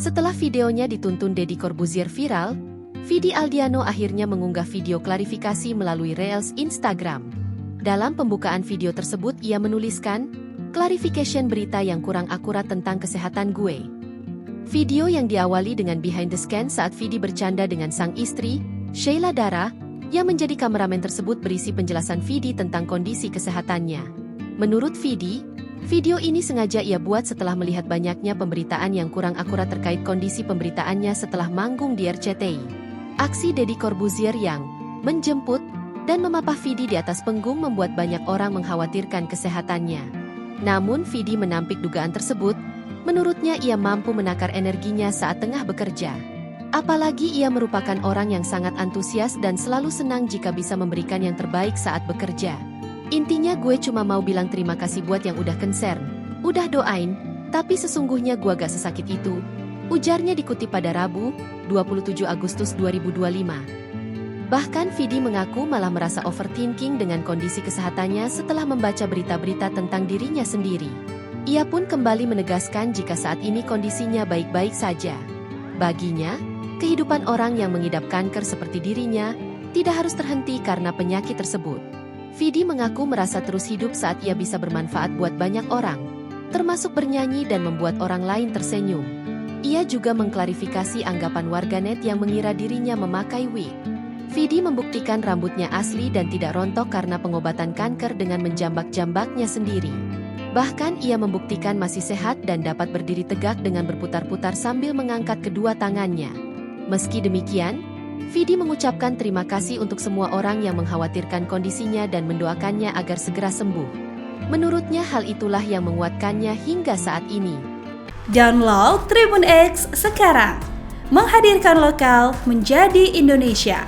Setelah videonya dituntun Deddy Corbuzier viral, Vidi Aldiano akhirnya mengunggah video klarifikasi melalui Reels Instagram. Dalam pembukaan video tersebut ia menuliskan, "Clarification berita yang kurang akurat tentang kesehatan gue." Video yang diawali dengan behind the scan saat Vidi bercanda dengan sang istri, Sheila Dara, yang menjadi kameramen tersebut berisi penjelasan Vidi tentang kondisi kesehatannya. Menurut Vidi, video ini sengaja ia buat setelah melihat banyaknya pemberitaan yang kurang akurat terkait kondisi pemberitaannya setelah manggung di RCTI. Aksi Deddy Corbuzier yang menjemput dan memapah Vidi di atas panggung membuat banyak orang mengkhawatirkan kesehatannya. Namun Vidi menampik dugaan tersebut, menurutnya ia mampu menakar energinya saat tengah bekerja. Apalagi ia merupakan orang yang sangat antusias dan selalu senang jika bisa memberikan yang terbaik saat bekerja. "Intinya gue cuma mau bilang terima kasih buat yang udah concern, udah doain, tapi sesungguhnya gue gak sesakit itu," ujarnya dikutip pada Rabu, 27 Agustus 2025. Bahkan Vidi mengaku malah merasa overthinking dengan kondisi kesehatannya setelah membaca berita-berita tentang dirinya sendiri. Ia pun kembali menegaskan jika saat ini kondisinya baik-baik saja. Baginya, kehidupan orang yang mengidap kanker seperti dirinya tidak harus terhenti karena penyakit tersebut. Vidi mengaku merasa terus hidup saat ia bisa bermanfaat buat banyak orang, termasuk bernyanyi dan membuat orang lain tersenyum. Ia juga mengklarifikasi anggapan warganet yang mengira dirinya memakai wig. Vidi membuktikan rambutnya asli dan tidak rontok karena pengobatan kanker dengan menjambak-jambaknya sendiri. Bahkan ia membuktikan masih sehat dan dapat berdiri tegak dengan berputar-putar sambil mengangkat kedua tangannya. Meski demikian, Vidi mengucapkan terima kasih untuk semua orang yang mengkhawatirkan kondisinya dan mendoakannya agar segera sembuh. Menurutnya hal itulah yang menguatkannya hingga saat ini. Download Tribun X sekarang, menghadirkan lokal menjadi Indonesia.